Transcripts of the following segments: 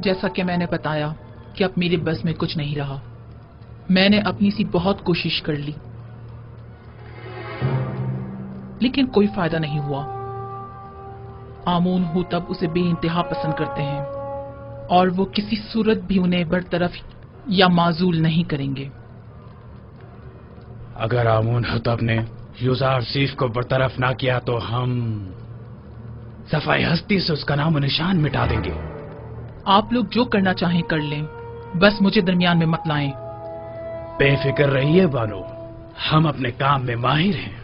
جیسا کہ میں نے بتایا کہ اب میرے بس میں کچھ نہیں رہا. میں نے اپنی سی بہت کوشش کر لی لیکن کوئی فائدہ نہیں ہوا. آمون ہوتب اسے بے انتہا پسند کرتے ہیں اور وہ کسی صورت بھی انہیں برطرف یا معزول نہیں کریں گے. اگر آمون ہوتب نے یوزارسیف کو برطرف نہ کیا تو ہم صفحہ ہستی سے اس کا نام و نشان مٹا دیں گے. آپ لوگ جو کرنا چاہیں کر لیں، بس مجھے درمیان میں مت لائیں. بے فکر رہیے بانو، ہم اپنے کام میں ماہر ہیں.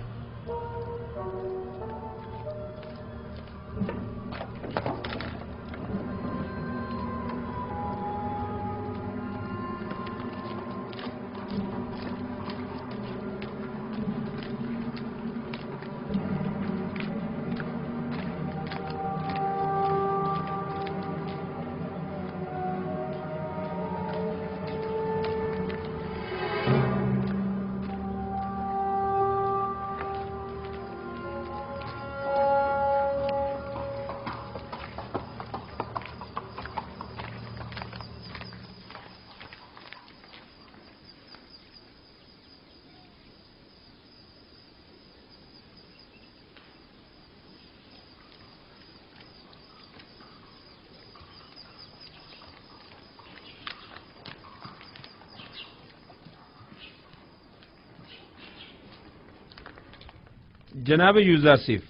جناب یوزارسیف،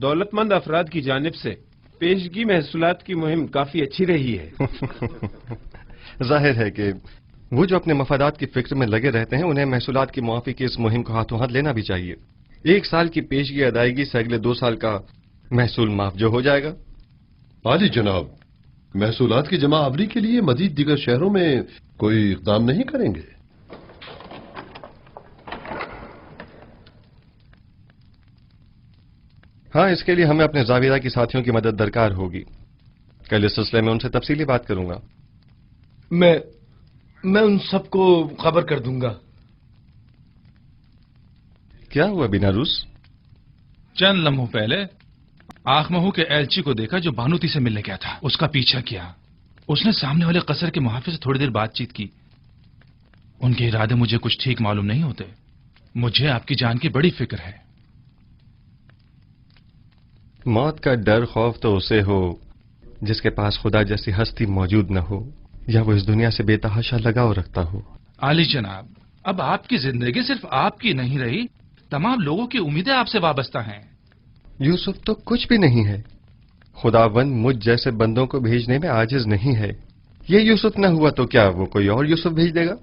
دولت مند افراد کی جانب سے پیشگی محصولات کی مہم کافی اچھی رہی ہے. ظاہر ہے کہ وہ جو اپنے مفادات کی فکر میں لگے رہتے ہیں انہیں محصولات کی معافی کی اس مہم کو ہاتھوں ہاتھ لینا بھی چاہیے. 1 سال کی پیشگی ادائیگی سے اگلے 2 سال کا محصول معاف جو ہو جائے گا. عالی جناب، محصولات کی جمع آوری کے لیے مزید دیگر شہروں میں کوئی اقدام نہیں کریں گے؟ ہاں، اس کے لیے ہمیں اپنے زاویہ کی ساتھیوں کی مدد درکار ہوگی. کل اس سلسلے میں ان سے تفصیلی بات کروں گا. میں ان سب کو خبر کر دوں گا. کیا ہوا بیناروس؟ چند لمحوں پہلے آخ مہو کے ایلچی کو دیکھا جو بانوتی سے ملنے گیا تھا. اس کا پیچھا کیا. اس نے سامنے والے قصر کے محافظ سے تھوڑی دیر بات چیت کی. ان کے ارادے مجھے کچھ ٹھیک معلوم نہیں ہوتے. مجھے آپ کی جان کی بڑی فکر ہے. موت کا ڈر خوف تو اسے ہو جس کے پاس خدا جیسی ہستی موجود نہ ہو یا وہ اس دنیا سے بے تحاشا لگاؤ رکھتا ہو. عالی جناب، اب آپ کی زندگی صرف آپ کی نہیں رہی، تمام لوگوں کی امیدیں آپ سے وابستہ ہیں. یوسف تو کچھ بھی نہیں ہے. خداوند مجھ جیسے بندوں کو بھیجنے میں عاجز نہیں ہے. یہ یوسف نہ ہوا تو کیا وہ کوئی اور یوسف بھیج دے گا؟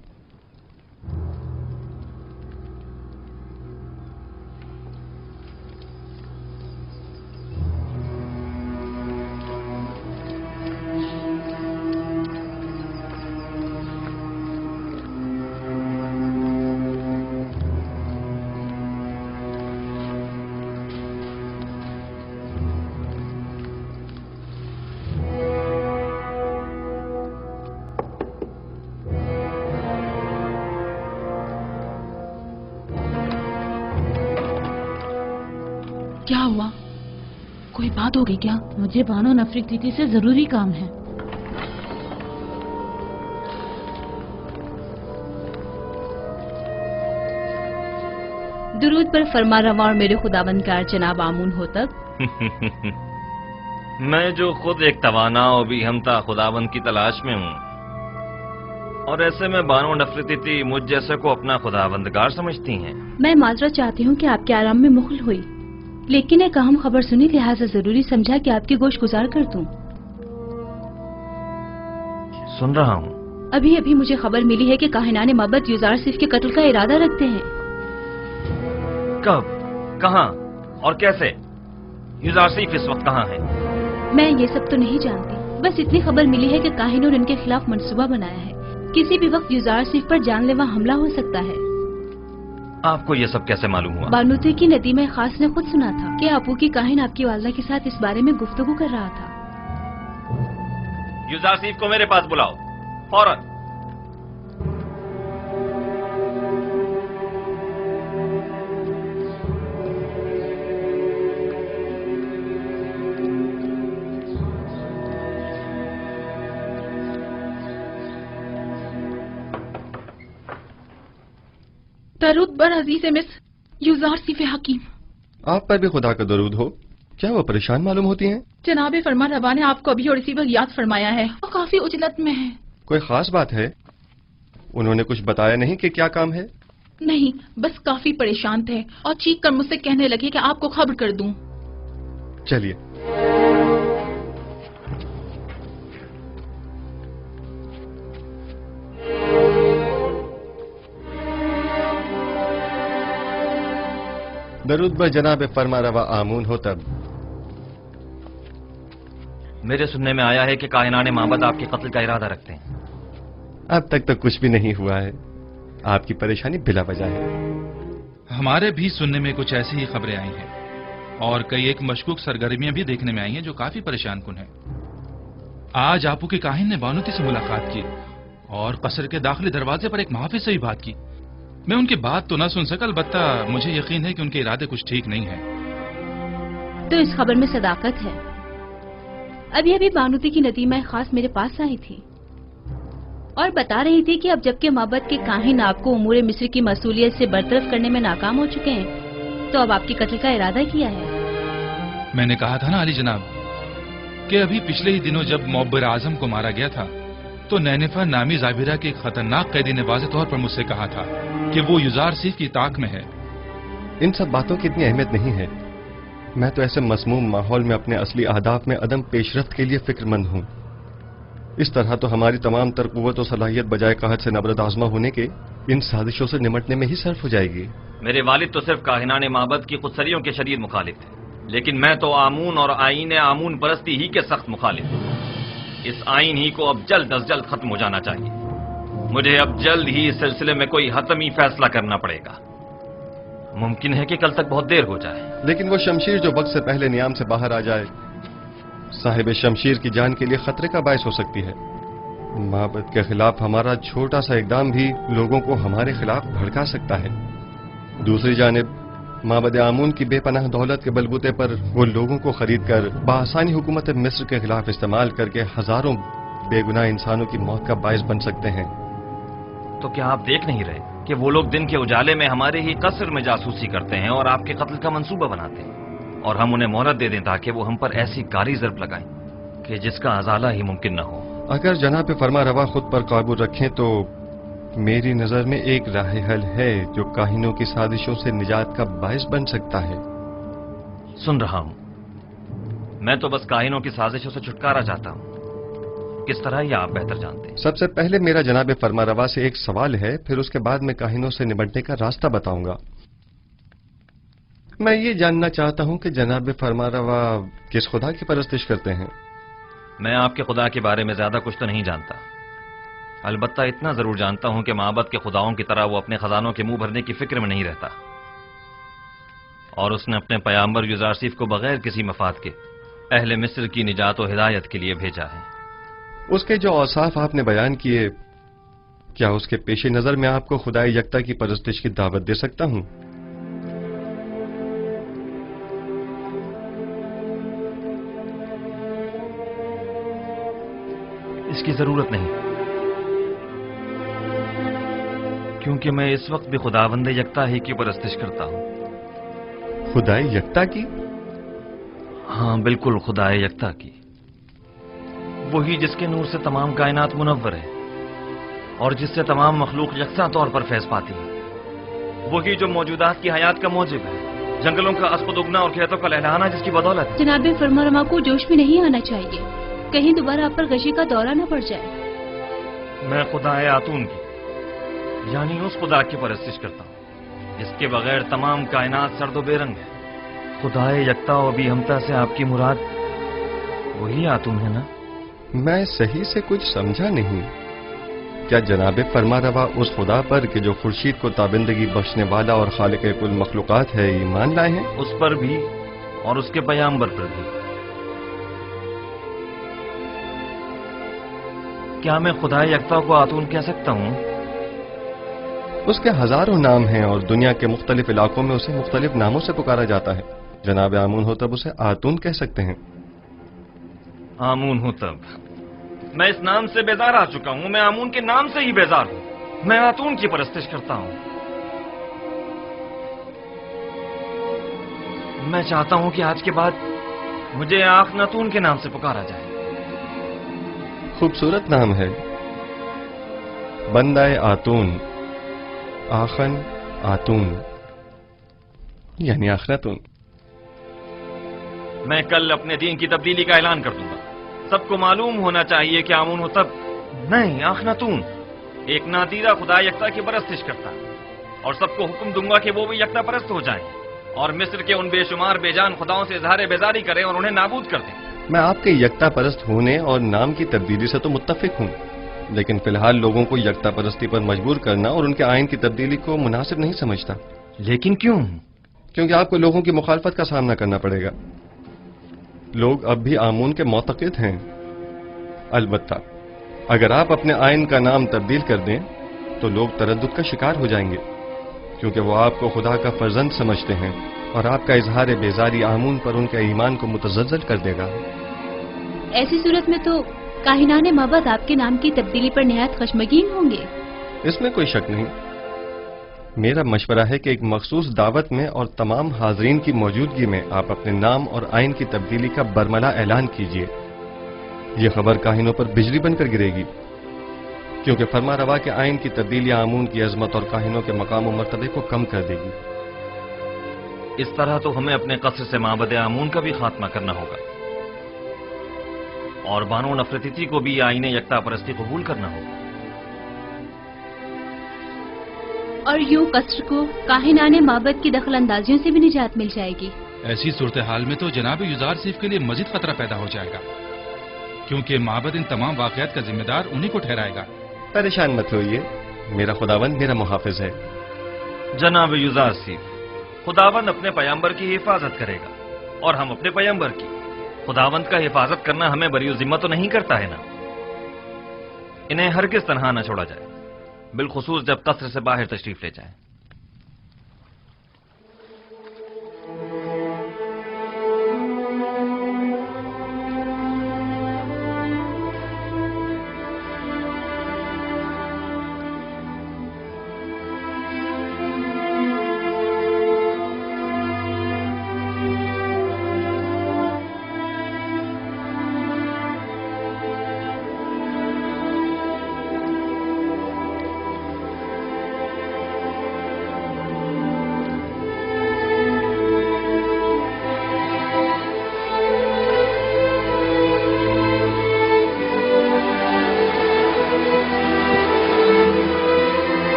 کیا ہوا؟ کوئی بات ہو گئی کیا؟ مجھے بانو نفرتیتی سے ضروری کام ہے. درود پر فرما رواں اور میرے خداوندگار جناب آمون ہوتب. میں جو خود ایک توانا و بھی ہمتا خداوند کی تلاش میں ہوں، اور ایسے میں بانو نفرتیتی مجھ جیسے کو اپنا خداوندگار سمجھتی ہیں. میں معذرت چاہتی ہوں کہ آپ کے آرام میں مخل ہوئی، لیکن ایک اہم خبر سنی لہٰذا ضروری سمجھا کہ آپ کی گوش گزار کر دوں. سن رہا ہوں. ابھی مجھے خبر ملی ہے کہ کاہنان مابد یوزارسیف کے قتل کا ارادہ رکھتے ہیں. کب، کہاں اور کیسے؟ یوزارسیف اس وقت کہاں ہے؟ میں یہ سب تو نہیں جانتی، بس اتنی خبر ملی ہے کہ کاہنوں نے ان کے خلاف منصوبہ بنایا ہے. کسی بھی وقت یوزارسیف پر جان لیوا حملہ ہو سکتا ہے. آپ کو یہ سب کیسے معلوم ہوا؟ بانوتی کی ندیمہ خاص نے خود سنا تھا کہ آپو کی کاہن آپ کی والدہ کے ساتھ اس بارے میں گفتگو کر رہا تھا. یوزارسیف کو میرے پاس بلاؤ فوراً. दरूद बर अजीज मिस युजार सिफ हकीम। आप पर भी खुदा का दरूद हो। क्या वो परेशान मालूम होती हैं? जनाब फरमा रवा ने आपको अभी और इसी वक्त याद फरमाया है, वो काफी उजलत में है। कोई खास बात है? उन्होंने कुछ बताया नहीं कि क्या काम है? नहीं, बस काफी परेशान थे और चीख कर मुझसे कहने लगे कि आपको खबर कर दूं। चलिए। दरूद बर जनाब फरमा रवा आमून हो तब। मेरे सुनने में आया है कि कायनाने माबद आपके कत्ल का इरादा रखते हैं। अब तक तो कुछ भी नहीं हुआ है। आपकी परेशानी बिला वजह है। हमारे भी सुनने में कुछ ऐसी ही खबरें आई हैं और कई एक मशकूक सरगर्मियां भी देखने में आई हैं जो काफी परेशान कुन है। आज आपू के काहिन ने बानूती से मुलाकात की और कसर के दाखिली दरवाजे पर एक मुहाफिज से भी बात की। मैं उनकी बात तो ना सुन सका, अलबत्ता मुझे यकीन है कि उनके इरादे कुछ ठीक नहीं है। तो इस खबर में सदाकत है। अभी अभी बानूती की नदीमा खास मेरे पास आई थी और बता रही थी कि अब जबकि माबद के काहिन आपको उमूर मिस्र की मसूलियत से बरतरफ करने में नाकाम हो चुके हैं, तो अब आपकी कत्ल का इरादा किया है। मैंने कहा था ना अली जनाब कि अभी पिछले ही दिनों जब मुअब्बिर आजम को मारा गया था तो नैनिफा नामी जाबिरा के एक खतरनाक कैदी ने वाज़ेह तौर पर मुझसे कहा था कि वो युजार सीफ की ताक में है। इन सब बातों की इतनी अहमियत नहीं है। मैं तो ऐसे मसमूम माहौल में अपने असली अहदाफ में अदम पेशरफ्त के लिए फिक्रमंद हूँ। इस तरह तो हमारी तमाम तर कुव्वत और सलाहियत बजाय कहत से नबरद आजमा होने के इन साजिशों से निमटने में ही सर्फ हो जाएगी। मेरे वालिद तो सिर्फ काहिनाने माबद की खुदसरियों के शदीद मुखालिफ थे, लेकिन मैं तो आमून और आईन आमून परस्ती ही के सख्त मुखालिफ हूँ। इस आईन ही को अब जल्द अज जल्द खत्म हो जाना चाहिए। मुझे अब जल्द ही इस सिलसिले में कोई हतमी फैसला करना पड़ेगा। मुमकिन है कि कल तक बहुत देर हो जाए। लेकिन वो शमशीर जो वक्त से पहले नियाम से बाहर आ जाए साहिब शमशीर की जान के लिए खतरे का बायस हो सकती है। माबद के खिलाफ हमारा छोटा सा इकदाम भी लोगों को हमारे खिलाफ भड़का सकता है। दूसरी जानिब माबद आमून की बेपनाह दौलत के बलबूते पर वो लोगों को खरीद कर बआसानी हुकूमत मिस्र के खिलाफ इस्तेमाल करके हजारों बेगुनाह इंसानों की मौत का बायस बन सकते हैं। तो क्या आप देख नहीं रहे कि वो लोग दिन के उजाले में हमारे ही कसर में जासूसी करते हैं और आपके कत्ल का मंसूबा बनाते हैं, और हम उन्हें मोहलत दे दें ताकि वो हम पर ऐसी कारी ज़र्ब लगाएं कि जिसका अजाला ही मुमकिन न हो। अगर जनाब फरमा रवा खुद पर काबू रखें तो मेरी नजर में एक राह हल है जो काहिनों की साजिशों से निजात का बायस बन सकता है। सुन रहा हूं। मैं तो बस काहिनों की साजिशों से छुटकारा चाहता हूं। किस तरह यह आप बेहतर जानते हैं। सबसे पहले मेरा जनाब फरमा रवा से एक सवाल है, फिर उसके बाद मैं काहिनों से निपटने का रास्ता बताऊंगा। मैं ये जानना चाहता हूं कि जनाब फरमा रवा किस खुदा की परस्तिश करते हैं। मैं आपके खुदा के बारे में ज्यादा कुछ तो नहीं जानता, अलबत्ता इतना जरूर जानता हूं कि माबद के खुदाओं की तरह वो अपने खजानों के मुंह भरने की फिक्र में नहीं रहता, और उसने अपने पैगंबर युजारसीफ को बगैर किसी मफाद के अहले मिस्र की निजात और हिदायत के लिए भेजा है। उसके जो औसाफ आपने बयान किए, क्या उसके पेश नजर में आपको खुदाई यकता की परस्तिश की दावत दे सकता हूं? इसकी जरूरत नहीं, क्योंकि मैं इस वक्त भी खुदावंद यकता ही की परस्तिश करता हूं। खुदाई यकता की? हाँ बिल्कुल, खुदाए यकता की, वही जिसके नूर से तमाम कायनात मुनव्वर है और जिससे तमाम मखलूक यकसा तौर पर फैज पाती है, वही जो मौजूदात की हयात का मौजिब है, जंगलों का अस्पद उगना और खेतों का लहलहाना जिसकी बदौलत है। जनाब फरमा को जोश में नहीं आना चाहिए, कहीं दोबारा आप पर गशी का दौरा न पड़ जाए। मैं खुदाए आतून की यानी उस खुदा की परस्तिश करता हूँ जिसके बगैर तमाम कायनात सर्दो बेरंग है। खुदाए यकता और भी हमता से आपकी मुराद वही आतून है ना? मैं सही से कुछ समझा नहीं। क्या जनाब फरमा रवा उस खुदा पर कि जो खुर्शीद को ताबिंदगी बख्शने वाला और खालिक कुल मखलूकात है ईमान लाए हैं? उस पर भी और उसके पैगंबर पर भी। क्या मैं खुदा यकता को आतून कह सकता हूँ? उसके हजारों नाम हैं और दुनिया के मुख्तलिफ इलाकों में उसे मुख्तलिफ नामों से पुकारा जाता है। जनाब आमून हो तब उसे आतून कह सकते हैं। आमून हो तब? मैं इस नाम से बेजार आ चुका हूं। मैं आमून के नाम से ही बेजार हूं। मैं आतून की परस्तिश करता हूं। میں چاہتا ہوں کہ آج کے بعد مجھے آخناتون کے نام سے پکارا جائے. خوبصورت نام ہے، بندہ آتون، آخن آتون یعنی آخناتون. میں کل اپنے دین کی تبدیلی کا اعلان کر دوں گا. سب کو معلوم ہونا چاہیے کہ آمون ہو تب نہیں، آخناتون ایک نادیرہ خدا یکتا کی پرستش کرتا ہے، اور سب کو حکم دوں گا کہ وہ بھی یکتا پرست ہو جائیں اور مصر کے ان بے شمار بے جان خداؤں سے اظہار بیزاری کریں اور انہیں نابود کر دیں. میں آپ کے یکتا پرست ہونے اور نام کی تبدیلی سے تو متفق ہوں، لیکن فی الحال لوگوں کو یکتا پرستی پر مجبور کرنا اور ان کے آئین کی تبدیلی کو مناسب نہیں سمجھتا. لیکن کیوں؟ کیونکہ آپ کو لوگوں کی مخالفت کا سامنا کرنا پڑے گا. لوگ اب بھی آمون کے معتقد ہیں. البتہ اگر آپ اپنے آئین کا نام تبدیل کر دیں تو لوگ تردد کا شکار ہو جائیں گے، کیونکہ وہ آپ کو خدا کا فرزند سمجھتے ہیں اور آپ کا اظہار بیزاری آمون پر ان کے ایمان کو متزلزل کر دے گا. ایسی صورت میں تو کاہنان معبد آپ کے نام کی تبدیلی پر نہایت خشمگین ہوں گے. اس میں کوئی شک نہیں. میرا مشورہ ہے کہ ایک مخصوص دعوت میں اور تمام حاضرین کی موجودگی میں آپ اپنے نام اور آئین کی تبدیلی کا برملا اعلان کیجیے. یہ خبر کاہنوں پر بجلی بن کر گرے گی، کیونکہ فرما روا کے آئین کی تبدیلی آمون کی عظمت اور کاہنوں کے مقام و مرتبے کو کم کر دے گی. اس طرح تو ہمیں اپنے قصر سے معبد آمون کا بھی خاتمہ کرنا ہوگا اور بانو نفرتیتی کو بھی آئین یکتا پرستی قبول کرنا ہوگا. اور یوں قصر کو کاہنان معبد کی دخل اندازیوں سے بھی نجات مل جائے گی. ایسی صورتحال میں تو جناب یوزار سیف کے لیے مزید خطرہ پیدا ہو جائے گا، کیونکہ معبد ان تمام واقعات کا ذمہ دار انہی کو ٹھہرائے گا. پریشان مت ہوئیے، میرا خداوند میرا محافظ ہے. جناب یوزار سیف، خداوند اپنے پیامبر کی حفاظت کرے گا اور ہم اپنے پیامبر کی. خداوند کا حفاظت کرنا ہمیں بری ذمہ تو نہیں کرتا ہے نا. انہیں ہرگز تنہا نہ چھوڑا جائے، بالخصوص جب قصر سے باہر تشریف لے جائیں.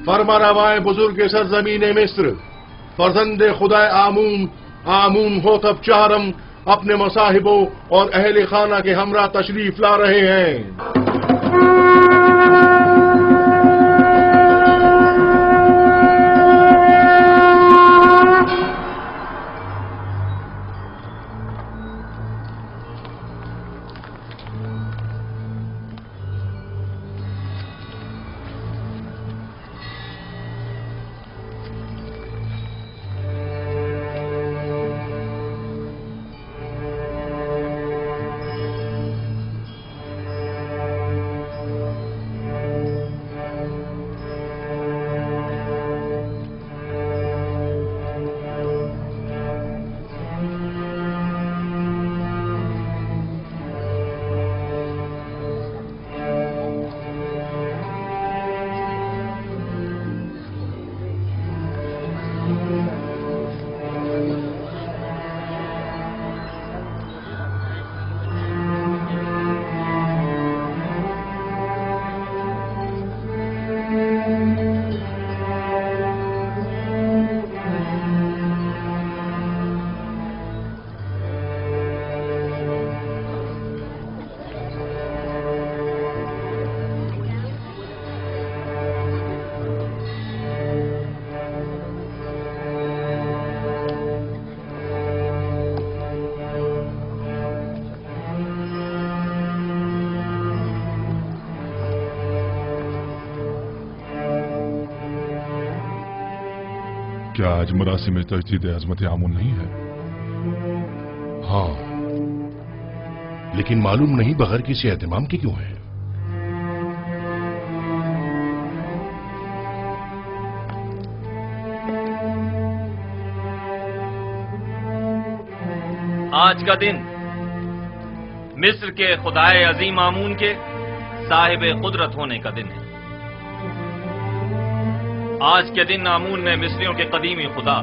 فرما روائے بزرگ سرزمین مصر، فرزند خدا آمون ہوتب چہرم اپنے مصاحبوں اور اہل خانہ کے ہمراہ تشریف لا رہے ہیں. क्या आज मरासिम तजदीद अजमत आमून नहीं है? हाँ, लेकिन मालूम नहीं बगैर किसी एहतमाम के क्यों है। आज का दिन मिस्र के खुदाए अजीम आमून के साहिब कुदरत होने का दिन है। आज के दिन आमून ने मिस्रियों के कदीमी खुदा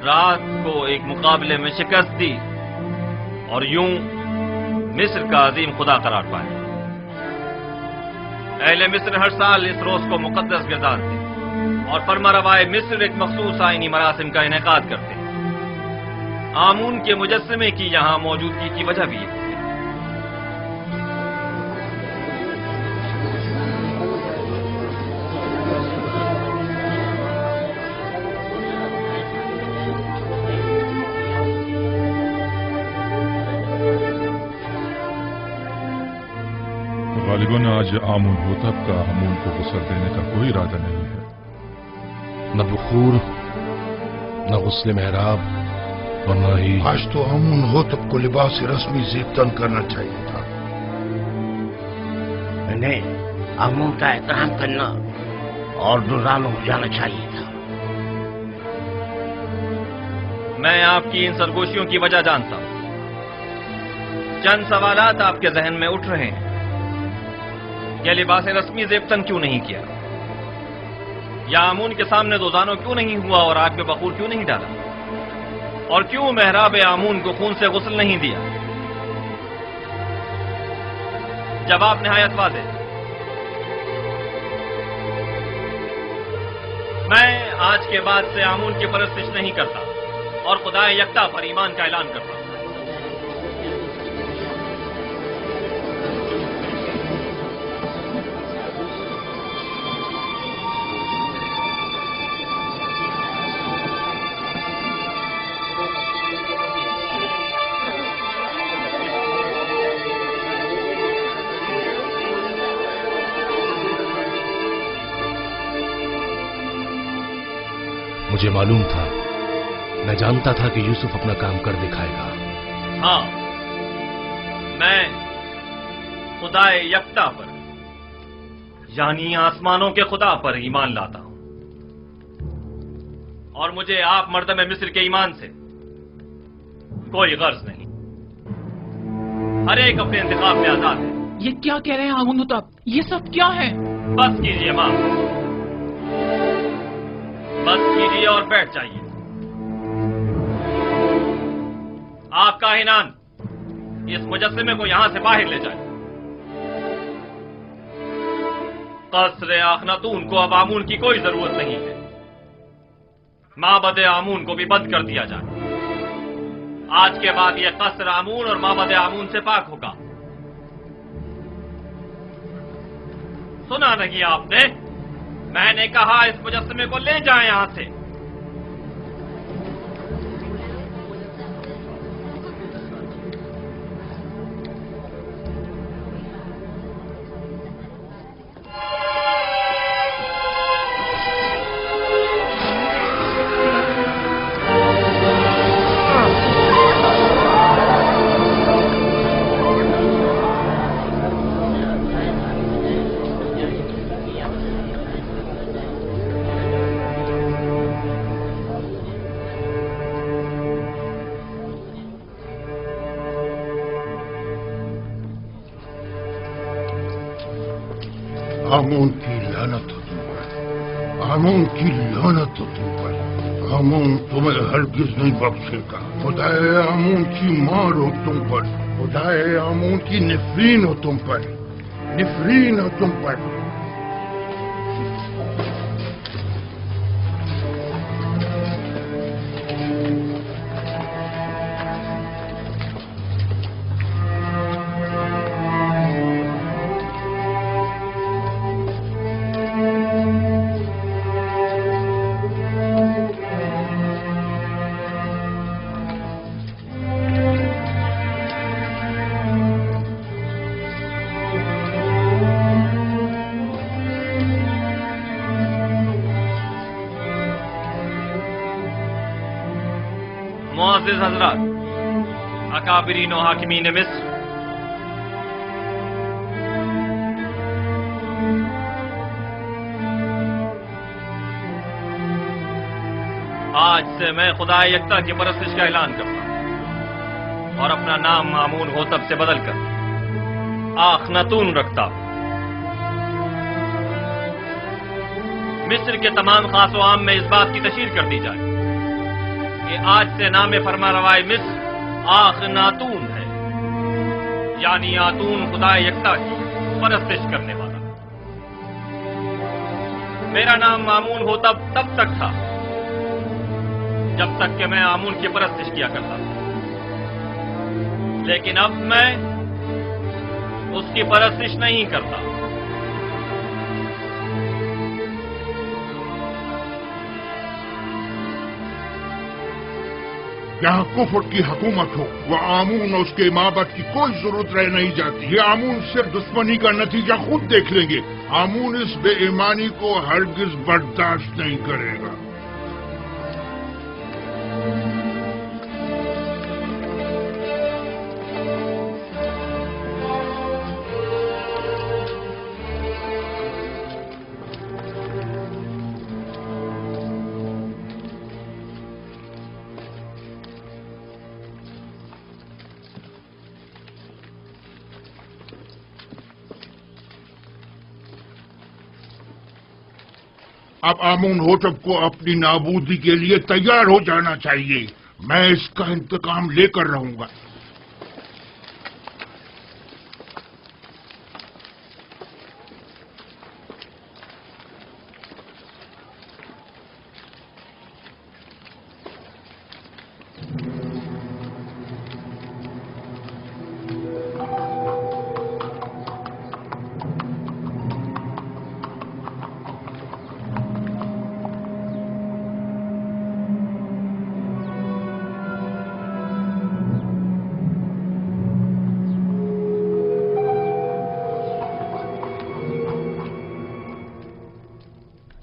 रात को एक मुकाबले में शिकस्त दी और यूं मिस्र का अजीम खुदा करार पाया। अहले मिस्र हर साल इस रोज को मुकद्दस गिरदारते और फरमारवाए मिस्र एक मखसूस आईनी मरासिम का इनेकाद करते। आमून के मुजस्समे की यहां मौजूदगी की वजह भी है। गालिबन आज आमून होतब का आमून को गुस्ल देने का कोई इरादा नहीं है। न बुखूर, न गुस्ल मेहराब और न ही आज तो आमून होतब को लिबास रस्मी ज़ेबतन करना चाहिए था। इन्हें आमून का एहतराम करना और दुरानो हो जाना चाहिए था। मैं आपकी इन सरगोशियों की वजह जानता हूं। चंद सवालात आपके जहन में उठ रहे हैं। यह लिबास रस्मी ज़ेबतन क्यों नहीं किया, या आमून के सामने दोजानो क्यों नहीं हुआ और आग में बखूर क्यों नहीं डाला, और क्यों मेहराब आमून को खून से गुस्ल नहीं दिया? जवाब निहायत वाज़ेह। मैं आज के बाद से आमून की परस्तिश नहीं करता और खुदाए यकता पर ईमान का ऐलान करता हूं। मुझे मालूम था, मैं जानता था कि यूसुफ अपना काम कर दिखाएगा। हाँ, मैं खुदाए यकता पर यानी आसमानों के खुदा पर ईमान लाता हूं और मुझे आप मर्दमे मिस्र के ईमान से कोई गर्ज नहीं। हर एक अपने इंतखाब में आजाद है। ये क्या कह रहे हैं आमून होतब? ये सब क्या है? बस कीजिए मां, बस कीजिए और बैठ जाइए। आप काहिनान इस मुजस्समे को यहां से बाहर ले जाए। कसरे आखनातून को अब आमून की कोई जरूरत नहीं है। माबद आमून को भी बंद कर दिया जाए। आज के बाद यह कसर आमून और माबद आमून से पाक होगा। सुना नहीं आपने? मैंने कहा इस मुजस्समे को ले जाएं यहां से। आमून की लानत हो तुम पर, आमून की लानत हो तुम पर। आमून तुम्हें हरगिज नहीं बख्शेगा। खुदाए आमून की मार हो तुम पर, खुदाए आमून की निफरीन हो तुम पर, निफरीन हो तुम पर। मुअज़्ज़िज़ हज़रात, अकाबिरीन व हाकिमीन मिस्र, आज से मैं खुदा यकता की परस्तिश का ऐलान करता हूं और अपना नाम आमून होतब से बदलकर आखनातून रखता हूं। मिस्र के तमाम खास व आम में इस बात की तशहीर कर दी जाए कि आज से नाम फरमारवाए मिस्र आखनातून है, यानी आतून खुदा यकता की परस्तिश करने वाला। मेरा नाम आमून होतब तब तक था जब तक कि मैं आमून की परस्तिश किया करता था, लेकिन अब मैं उसकी परस्तिश नहीं करता। यहाँ कुफर की हुकूमत हो, वह आमून और उसके माबद की कोई जरूरत रह नहीं जाती। ये आमून सिर्फ दुश्मनी का नतीजा खुद देख लेंगे। आमून इस बेईमानी को हरगिज बर्दाश्त नहीं करेगा। अब आमून होतब को अपनी नाबूदी के लिए तैयार हो जाना चाहिए। मैं इसका इंतकाम लेकर रहूंगा।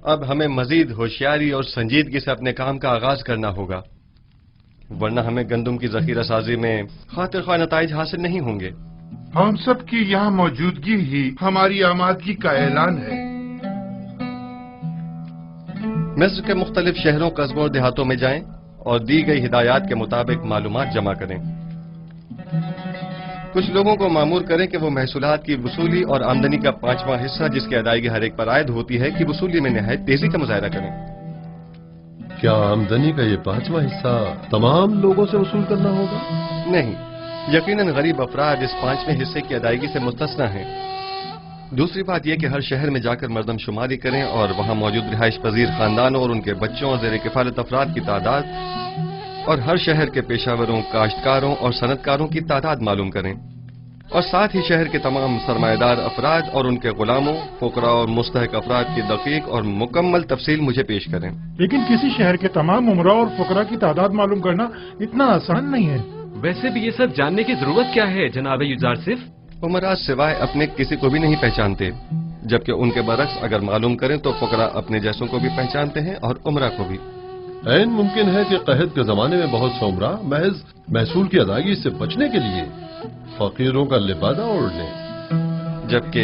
अब हमें मजीद होशियारी और संजीदगी से अपने काम का आगाज करना होगा, वरना हमें गंदम की जखीरा साजी में खातिर ख्वाह नताइज हासिल नहीं होंगे। हम सब की यहाँ मौजूदगी ही हमारी आमादगी का ऐलान है। मिस्र के मुख्तलिफ शहरों, कस्बों और देहातों में जाएं और दी गई हिदायत के मुताबिक मालूमात जमा करें। कुछ लोगों को मामूर करें कि वो महसूलात की वसूली और आमदनी का 5वां हिस्सा जिसकी अदायगी हर एक पर आयद होती है, कि वसूली में निहायत तेजी का मुजाहरा करें। क्या आमदनी का ये 5वां हिस्सा तमाम लोगों से वसूल करना होगा? नहीं, यकीनन गरीब अफराद इस 5वें हिस्से की अदायगी से मुस्तस्ना हैं। दूसरी बात यह कि हर शहर में जाकर मर्दमशुमारी करें और वहां मौजूद रिहाइश पजीर खानदानों और उनके बच्चों और ज़ेर किफालत अफराद की तादाद और हर शहर के पेशावरों, काश्तकारों और सनतकारों की तादाद मालूम करें, और साथ ही शहर के तमाम सरमाएदार अफराद और उनके गुलामों, फुकरा और मुस्तहक अफराद की दकीक और मुकम्मल तफसील मुझे पेश करें। लेकिन किसी शहर के तमाम उमरा और फुकरा की तादाद मालूम करना इतना आसान नहीं है। वैसे भी ये सब जानने की जरूरत क्या है जनाब युजारसिफ? उमरा सिवाय अपने किसी को भी नहीं पहचानते, जबकि उनके बरक्स अगर मालूम करें तो फुकरा अपने जैसों को भी पहचानते हैं और उमरा को भी। ऐन मुमकिन है कि कहत के जमाने में बहुत से उमरा महज महसूल की अदायगी से बचने के लिए फकीरों का लिबादा ओढ़ लें, जबकि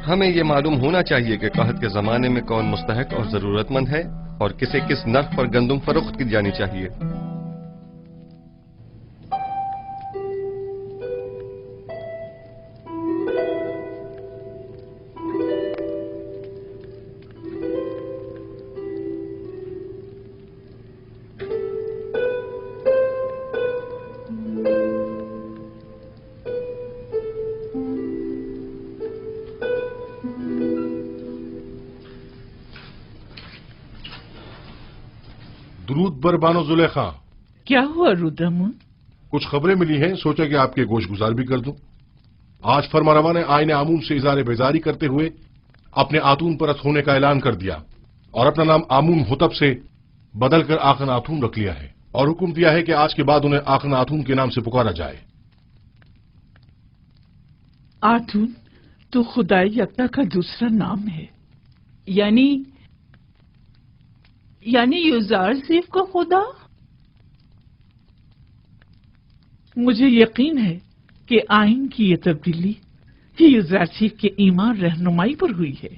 हमें ये मालूम होना चाहिए कि कहत के जमाने में कौन मुस्तहक और जरूरतमंद है और किसे किस नर्ख पर गंदम फरोख्त की जानी चाहिए। दुरूद बर बानो जुलेखा। क्या हुआ रुद्रमुन? कुछ खबरें मिली हैं, सोचा कि आपके गोश गुजार भी कर दूं। आज फरमारवा ने आईने आमून से इज़ारे बेजारी करते हुए अपने आतून परस्त होने का ऐलान कर दिया और अपना नाम आमून होतब से बदलकर आखन आतून रख लिया है, और हुक्म दिया है कि आज के बाद उन्हें आखन आतून के नाम से पुकारा जाए। आतून तो खुदाई यकता का दूसरा नाम है, यानी युजारसिफ का खुदा। मुझे यकीन है कि आइन की ये तब्दीली यूजारसीफ के ईमान रहनुमाई पर हुई है।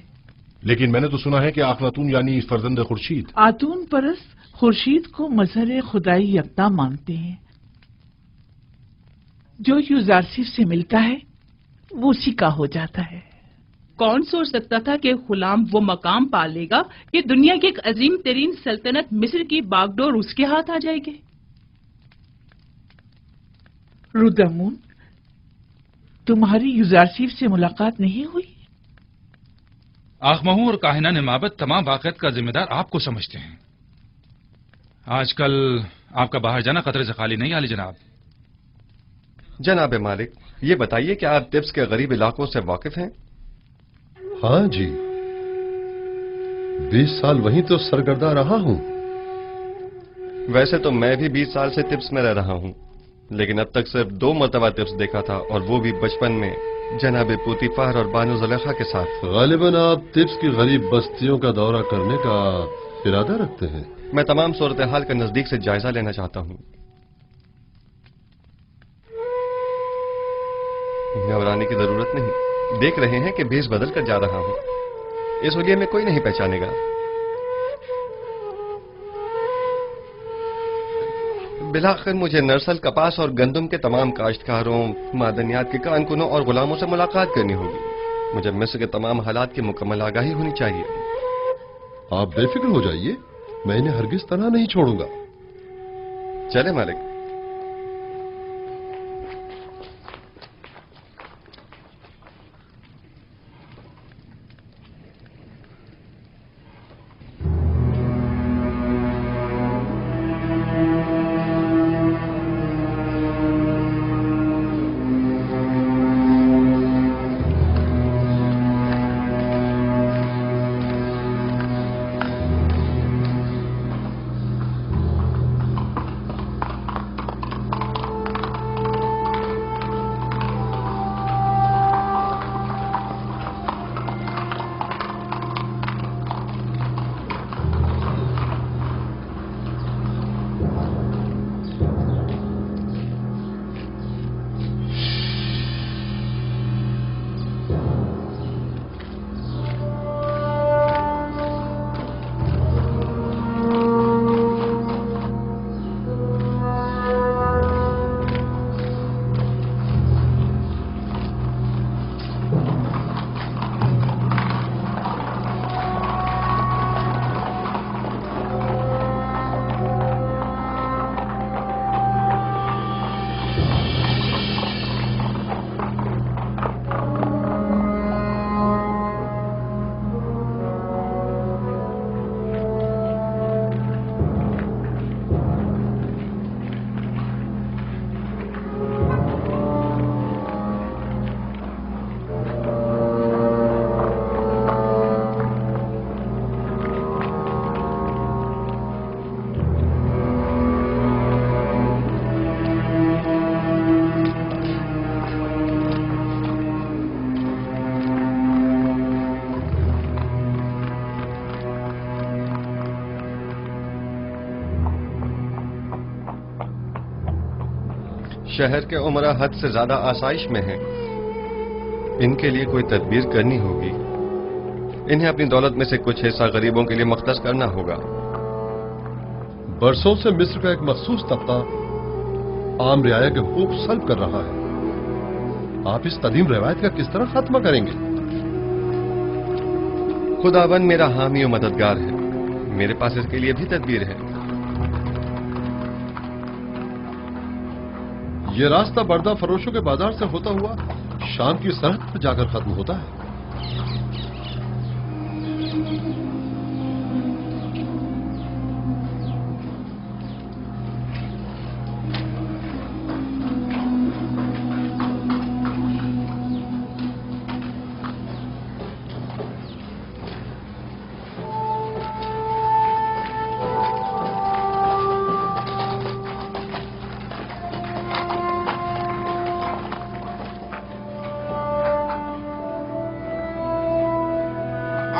लेकिन मैंने तो सुना है कि आखनातून यानी फर्जंद खुर्शीद आतून परस्त खुर्शीद को मजहर खुदाई यकता मानते हैं। जो यूजारसीफ से मिलता है वो उसी का हो जाता है। कौन सोच सकता था कि गुलाम वो मकाम पा लेगा कि दुनिया की एक अजीम तरीन सल्तनत मिस्र की बागडोर उसके हाथ आ जाएगी। रुदामून, तुम्हारी यूजारसीफ से मुलाकात नहीं हुई? आखमहू और काहिना ने माबद तमाम वाक़यात का जिम्मेदार आपको समझते हैं। आजकल आपका बाहर जाना खतरे से खाली नहीं, आली जनाब। जनाब मालिक, ये बताइए कि आप तिब्स के गरीब इलाकों से वाकिफ हैं? हाँ जी, 20 साल वहीं तो सरगर्दा रहा हूं। वैसे तो मैं भी 20 साल से तिब्स में रह रहा हूं, लेकिन अब तक सिर्फ 2 मरतबा तिब्स देखा था, और वो भी बचपन में जनाब पूतीफार और बानो ज़ुलेखा के साथ। गालिबन आप तिब्स की गरीब बस्तियों का दौरा करने का इरादा रखते हैं? मैं तमाम सूरत हाल का नजदीक से जायजा लेना चाहता हूं। घबराने की जरूरत नहीं, देख रहे हैं कि भेष बदल कर जा रहा हूं। इस हुलिये में कोई नहीं पहचानेगा। बिलाखिर मुझे नरसल, कपास और गंदम के तमाम काश्तकारों, मादनियात के कारकुनों और गुलामों से मुलाकात करनी होगी। मुझे मिस्र के तमाम हालात की मुकम्मल आगाही होनी चाहिए। आप बेफिक्र हो जाइए, मैं इन्हें हरगिज तनहा नहीं छोड़ूंगा। चले मालिक। शहर के उमरा हद से ज्यादा आसाइश में हैं। इनके लिए कोई तदबीर करनी होगी। इन्हें अपनी दौलत में से कुछ हिस्सा गरीबों के लिए मख्तस करना होगा। बरसों से मिस्र का एक मखसूस तबका आम रियाया के हुकूक सल्ब कर रहा है। आप इस कदीम रवायत का किस तरह खात्मा करेंगे? खुदावन मेरा हामी और मददगार है। मेरे पास इसके लिए भी तदबीर है। ये रास्ता बर्दा फरोशों के बाजार से होता हुआ शाम की सरहद पर जाकर खत्म होता है।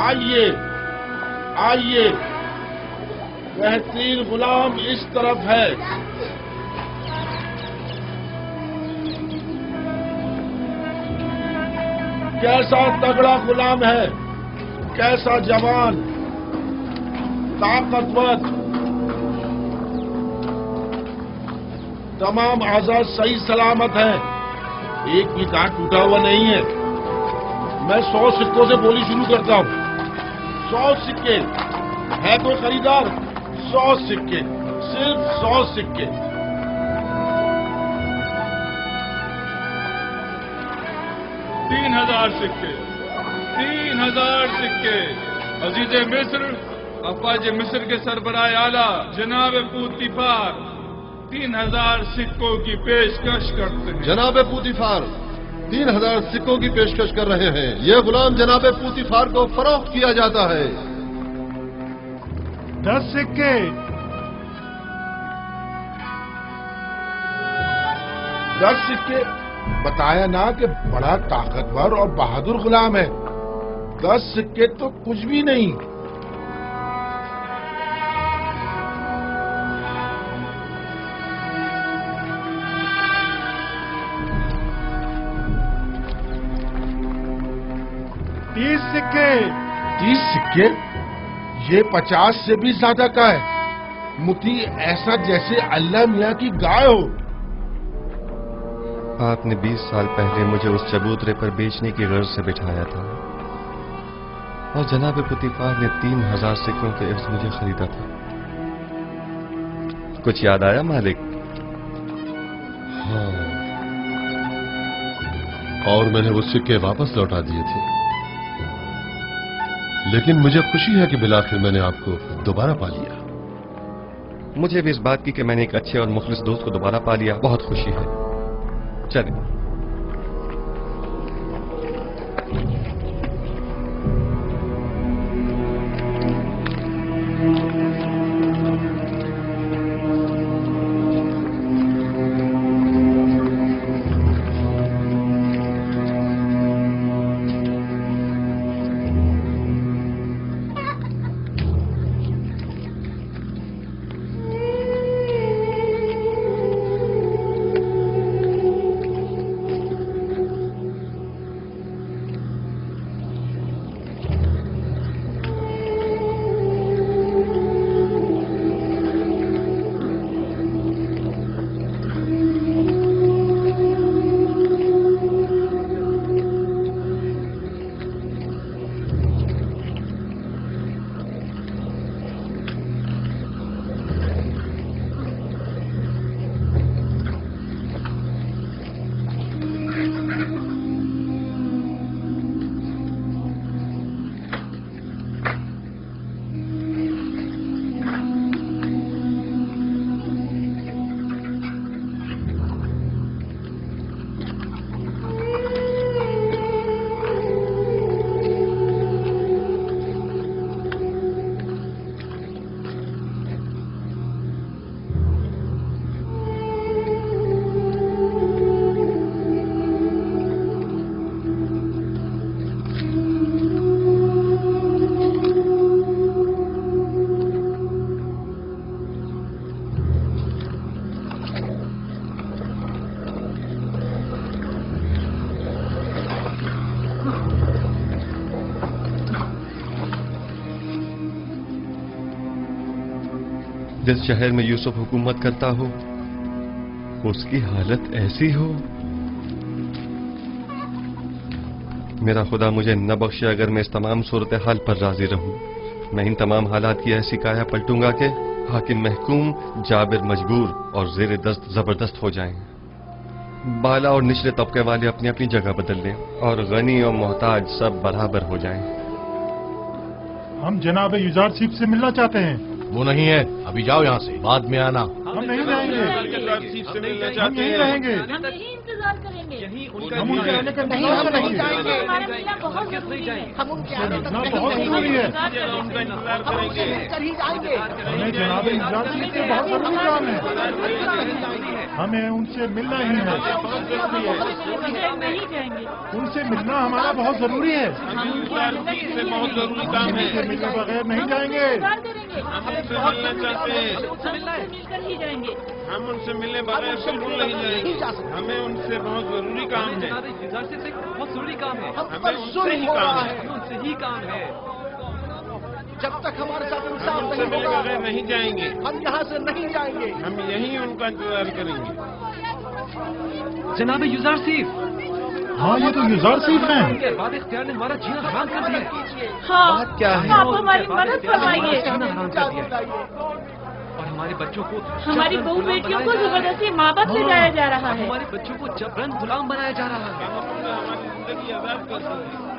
आइए आइए, वह 3 गुलाम इस तरफ है। کیسا تگڑا غلام ہے، کیسا جوان، طاقتور، تمام اعضاء صحیح سلامت ہیں، ایک بھی دانت ٹوٹا ہوا نہیں ہے۔ میں 100 سکوں سے بولی شروع کرتا ہوں۔ 100 سکے، ہے کوئی خریدار؟ 100 سکے، صرف 100 سکے۔ 3000 سکے، 3000 سکے۔ عزیز مصر، افواج مصر کے سربراہ اعلیٰ جناب پوتیفار 3000 سکوں کی پیشکش کرتے ہیں۔ جناب پوتیفار 3000 سکوں کی پیشکش کر رہے ہیں۔ یہ غلام جناب پوتیفار کو فروخت کیا جاتا ہے۔ 10 سکے، 10 سکے۔ بتایا نا کہ بڑا طاقتور اور بہادر غلام ہے۔ 10 سکے تو کچھ بھی نہیں۔ سکے 30 سکے؟ یہ 50 سے بھی زیادہ کا ہے۔ متی ایسا جیسے اللہ میاں کی گائے ہو۔ آپ نے 20 سال پہلے مجھے اس چبوترے پر بیچنے کی غرض سے بٹھایا تھا اور جناب پوتیفار نے 3000 سکوں کے عوض مجھے خریدا تھا۔ کچھ یاد آیا مالک؟ ہاں، اور میں نے وہ سکے واپس لوٹا دیے تھے، لیکن مجھے خوشی ہے کہ بالآخر میں نے آپ کو دوبارہ پا لیا۔ مجھے بھی اس بات کی کہ میں نے ایک اچھے اور مخلص دوست کو دوبارہ پا لیا بہت خوشی ہے۔ چلیں۔ جس شہر میں یوسف حکومت کرتا ہو اس کی حالت ایسی ہو۔ میرا خدا مجھے نہ بخشے اگر میں اس تمام صورتحال پر راضی رہوں۔ میں ان تمام حالات کی ایسی کایا پلٹوں گا کہ حاکم محکوم، جابر مجبور اور زیر دست زبردست ہو جائیں۔ بالا اور نچلے طبقے والے اپنی اپنی جگہ بدل لیں اور غنی اور محتاج سب برابر ہو جائیں۔ ہم جناب یوزارسیف سے ملنا چاہتے ہیں۔ وہ نہیں ہے، ابھی جاؤ یہاں سے، بعد میں آنا۔ ہم نہیں رہیں گے، ہم یہیں رہیں گے، ہم یہیں انتظار کریں گے۔ ہم ان کے آنے کا انتظار کریں گے۔ ہمارا ملنا بہت ضروری ہے۔ ہم ان کے آنے کا بہت ضروری ہے۔ ہمیں جناب یوزارسیف سے بہت ضروری کام ہے۔ ہمیں ان سے ملنا ہی ہے۔ ان سے ملنا ہمارا بہت ضروری ہے۔ بہت ضروری کام ہے، ان سے ملنے بغیر نہیں جائیں گے۔ ہم سے ملنا چاہتے ہیں، مل کر ہی جائیں گے۔ हम उनसे मिलने बगैर बिल्कुल नहीं जाएंगे। हमें उनसे बहुत जरूरी काम है। बहुत जरूरी काम है। हमें उनसे ही काम है। उनसे ही काम है। जब तक हमारे साथ हम इंसाफ उनसे नहीं मिले होगा बगैर नहीं जाएंगे। हम यहाँ से नहीं जाएंगे। हम यहीं उनका इंतजार करेंगे। जनाब यूजारसीफ। हाँ, ये तो यूजारसीफ हैं। उनके बाद इख्तियार ने हमारा जीना हराम कर दिया। हाँ, बात क्या है? आप हमारी मदद फरमाइए। जीना हराम कर दिया और हमारे बच्चों को हमारी बहू बेटियों को जबरदस्ती माँ बाप ले जाया जा रहा है। हमारे बच्चों को जबरन गुलाम बनाया जा रहा है।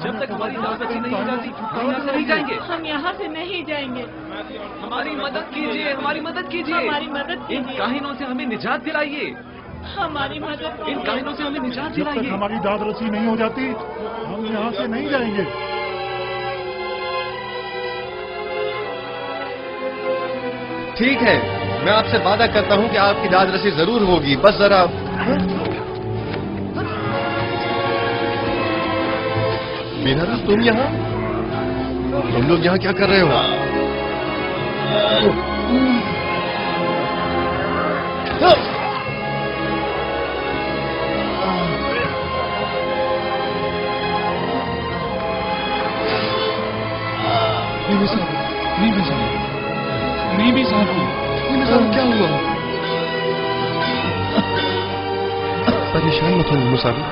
जब तक हमारी दावत नहीं हो जाती हम यहाँ से नहीं जाएंगे। हम यहाँ से नहीं जाएंगे। हमारी मदद कीजिए, हमारी मदद कीजिए, हमारी मदद इन कीजिए। काहिनों से हमें निजात दिलाइए। हमारी मदद इन काहिनों से हमें निजात जब तक दिलाइए। हमारी दाद रसी नहीं हो जाती हम यहाँ से नहीं जाएंगे। ठीक है, मैं आपसे वादा करता हूं कि आपकी दाद रसी जरूर होगी, बस जरा। मीनारा, तुम यहाँ? तुम लोग यहाँ क्या कर रहे हो? क्या हुआ? परेशान मत हो मुसाफिर,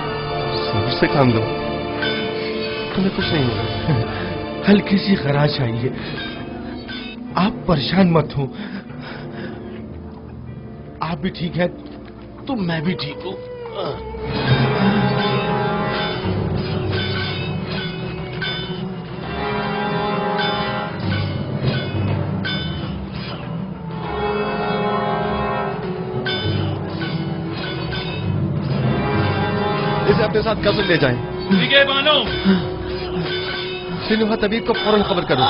सब्र से काम लो, तुम्हें कुछ नहीं होगा। हल्की सी खराश आई है, आप परेशान मत हो। आप भी ठीक है तो मैं भी ठीक हूँ। इसे अपने साथ कब्र ले जाएं। ठीक है बानो। सिनुहा तबीब को फौरन खबर करो।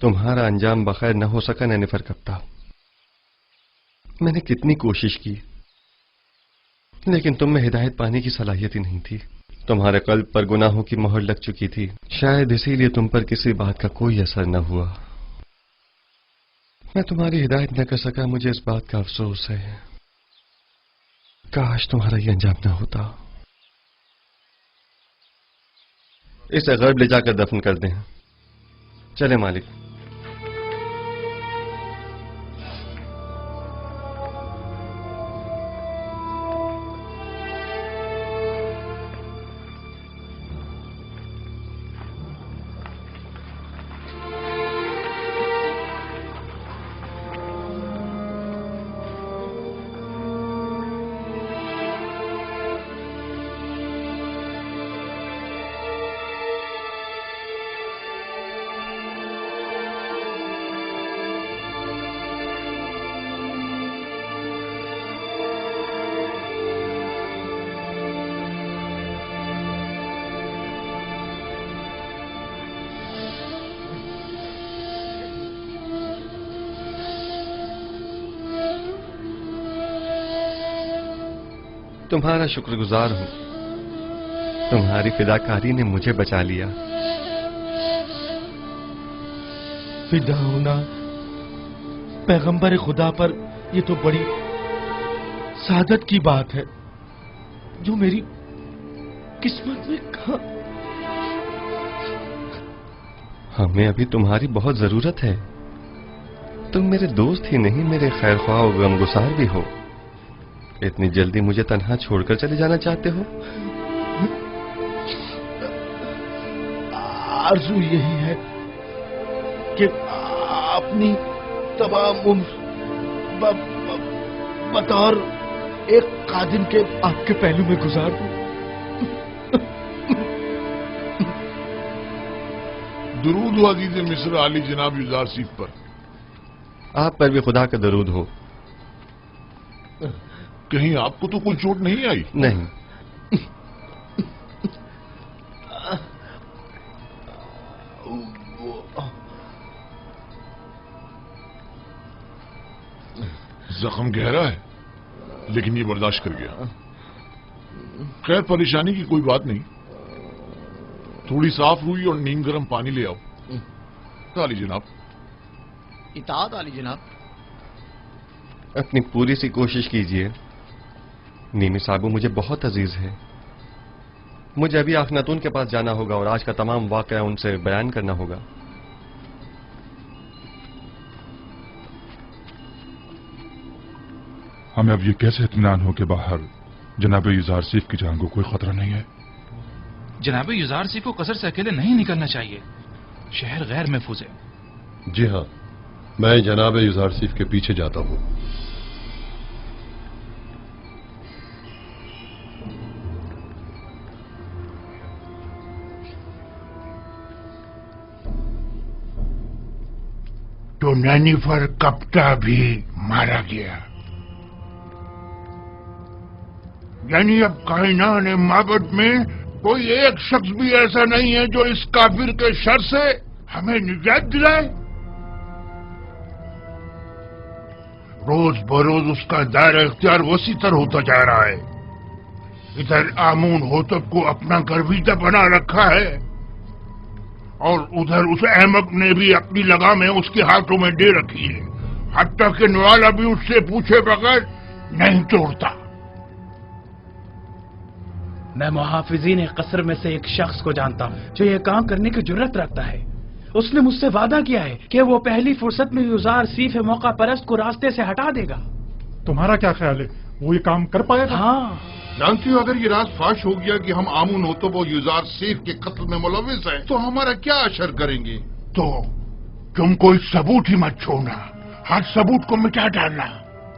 तुम्हारा अंजाम बखैर न हो सका नैनिफर कप्तान। मैंने कितनी कोशिश की, लेकिन तुम में हिदायत पाने की सलाहियत ही नहीं थी। तुम्हारे कल्ब पर गुनाहों की मोहर लग चुकी थी, शायद इसीलिए तुम पर किसी बात का कोई असर न हुआ। मैं तुम्हारी हिदायत न कर सका, मुझे इस बात का अफसोस है। काश तुम्हारा ये अंजाम न होता। इसे गर्भ ले जाकर दफन कर दें। चले मालिक। तुम्हारा शुक्रगुजार हूं, तुम्हारी फिदाकारी ने मुझे बचा लिया। फिदा होना पैगंबर खुदा पर ये तो बड़ी सादत की बात है, जो मेरी किस्मत में कहा। हमें अभी तुम्हारी बहुत जरूरत है। तुम मेरे दोस्त ही नहीं, मेरे खैरख्वाह और गमगुसार भी हो। इतनी जल्दी मुझे तन्हा छोड़कर चले जाना चाहते हो? आरज़ू यही है कि अपनी तमाम उम्र बतौर एक कादिम के आपके पहलू में गुजार दूं। दरूद हो अजीज मिस्र आली जनाब युजार सीफ पर। आप पर भी खुदा का दरूद हो। कहीं आपको तो कोई चोट नहीं आई? नहीं। जख्म गहरा है, लेकिन ये बर्दाश्त कर गया। खैर, परेशानी की कोई बात नहीं। थोड़ी साफ रुई और नीम गर्म पानी ले आओ। आली जनाब। इताअत आली जनाब। अपनी पूरी सी कोशिश कीजिए। नीमी साहबू मुझे बहुत अजीज है। मुझे अभी आखनातून के पास जाना होगा और आज का तमाम वाकया उनसे बयान करना होगा। हमें अब ये कैसे इत्मीनान हो कि बाहर जनाब युजार सीफ की जान को कोई खतरा नहीं है? जनाब युजार सीफ को कसर से अकेले नहीं निकलना चाहिए। शहर गैर महफूज है। जी हाँ, मैं जनाब युजार सीफ के पीछे जाता हूं। तो नैनीफर कप्ता भी मारा गया। यानी अब कायनात माबद में कोई एक शख्स भी ऐसा नहीं है जो इस काफिर के शर से हमें निजात दिलाए। रोज बरोज उसका दायरा इख्तियार वसी तर होता जा रहा है। इधर आमून होतब को अपना गर्विदा बना रखा है और उधर उस अहमक ने भी अपनी लगामें उसके हाथों में दे रखी है। हत्ता कि नवाला भी उससे पूछे बगैर नहीं तोड़ता। मैं मुहाफिजीन कसर में से एक शख्स को जानता हूँ जो ये काम करने की जुर्रत रखता है। उसने मुझसे वादा किया है कि वो पहली फुर्सत में युजार सीफ मौका परस्त को रास्ते से हटा देगा। तुम्हारा क्या ख्याल है, वो ये काम कर पाएगा? हाँ। जानती हो, अगर ये राज फाश हो गया कि हम आमून होतब और युजार सीफ के कत्ल में मुलविस हैं, तो हमारा क्या असर करेंगे? तो तुम कोई सबूत ही मत छोड़ना, हर सबूत को मिटा डालना।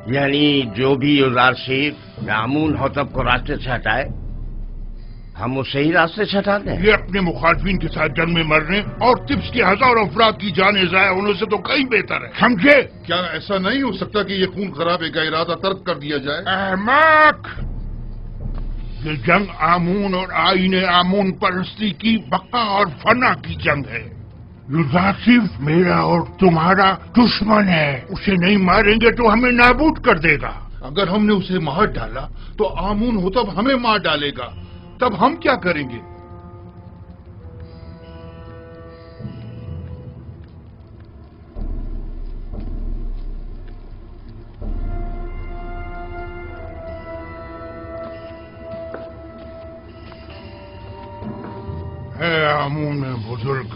यानी जो भी युजार सीफ आमून होतब को रास्ते से हटाए, हम उसे ही रास्ते से हटा दें। ये अपने मुखालफिन के साथ जंग में मरने और तिब्स के हजारों अफराद की जाने जाया होने से तो कहीं बेहतर है, समझे? क्या ऐसा नहीं हो सकता कि ये खून खराबे का इरादा तर्क कर दिया जाए? अहमक! ये जंग आमून और आईने आमून परस्ती की बका और फना की जंग है। युजार सीफ मेरा और तुम्हारा दुश्मन है। उसे नहीं मारेंगे तो हमें नाबूद कर देगा। अगर हमने उसे मार डाला तो आमून होतब हमें मार डालेगा। तब हम क्या करेंगे? है आमून बुजुर्ग,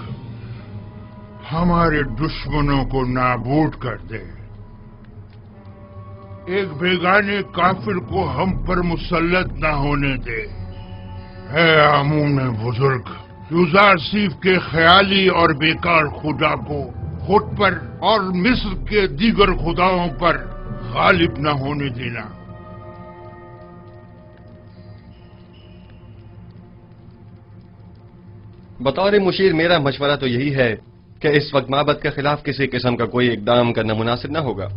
हमारे दुश्मनों को नाबूद कर दे। एक बेगाने काफिर को हम पर मुसल्लत न होने दे। है आमून बुजुर्ग, युजार सीफ के ख्याली और बेकार खुदा को खुद पर और मिस्र के दीगर खुदाओं पर गालिब न होने देना। बतौर मुशीर मेरा मशवरा तो यही है कि इस वक्त माबद के खिलाफ किसी किस्म का कोई इकदाम करना मुनासिब न होगा।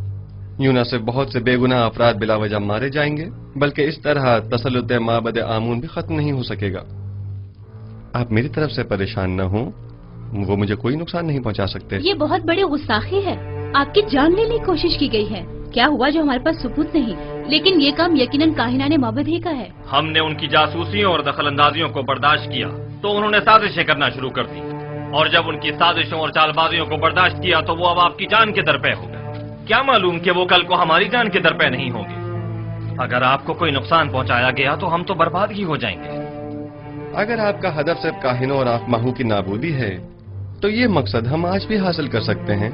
यूं न सिर्फ बहुत से बेगुनाह अफराद बिला वजह मारे जाएंगे, बल्कि इस तरह तसल्लुत माबद आमून भी खत्म नहीं हो सकेगा। आप मेरी तरफ से परेशान न हो, वो मुझे कोई नुकसान नहीं पहुंचा सकते। ये बहुत बड़ी गुस्ताखी है। आपकी जान लेने की कोशिश की गई है। क्या हुआ जो हमारे पास सबूत नहीं, लेकिन ये काम यकीनन काहिनाने माबद ही का है। हमने उनकी जासूसियों और दखलंदाजियों को बर्दाश्त किया तो उन्होंने साजिशें करना शुरू कर दी, और जब उनकी साजिशों और चालबाजियों को बर्दाश्त किया तो वो अब आपकी जान के दरपे हो गए। क्या मालूम कि वो कल को हमारी जान के दरपे नहीं होंगे। अगर आपको कोई नुकसान पहुंचाया गया तो हम तो बर्बाद ही हो जाएंगे। अगर आपका हदफ सिर्फ काहिनों और आखमाहू की नाबूदी है तो ये मकसद हम आज भी हासिल कर सकते हैं।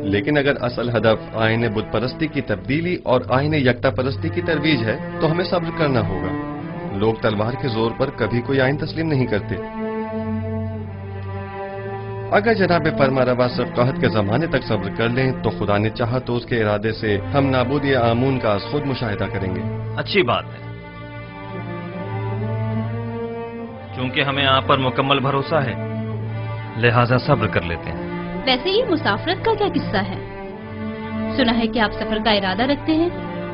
लेकिन अगर असल हदफ आईने बुत परस्ती की तब्दीली और आईने यकता परस्ती की तरवीज है तो हमें सब्र करना होगा। लोग तलवार के जोर पर कभी कोई आइन तस्लीम नहीं करते। اگر جناب فرما روا صرف قحط کے زمانے تک صبر کر لیں تو خدا نے چاہا تو اس کے ارادے سے ہم نابودی آمون کا از خود مشاہدہ کریں گے. اچھی بات ہے، چونکہ ہمیں آپ پر مکمل بھروسہ ہے لہذا صبر کر لیتے ہیں. ویسے یہ مسافرت کا کیا قصہ ہے؟ سنا ہے کہ آپ سفر کا ارادہ رکھتے ہیں.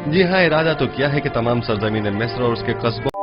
جی ہاں، ارادہ تو کیا ہے کہ تمام سرزمین مصر اور اس کے قصبوں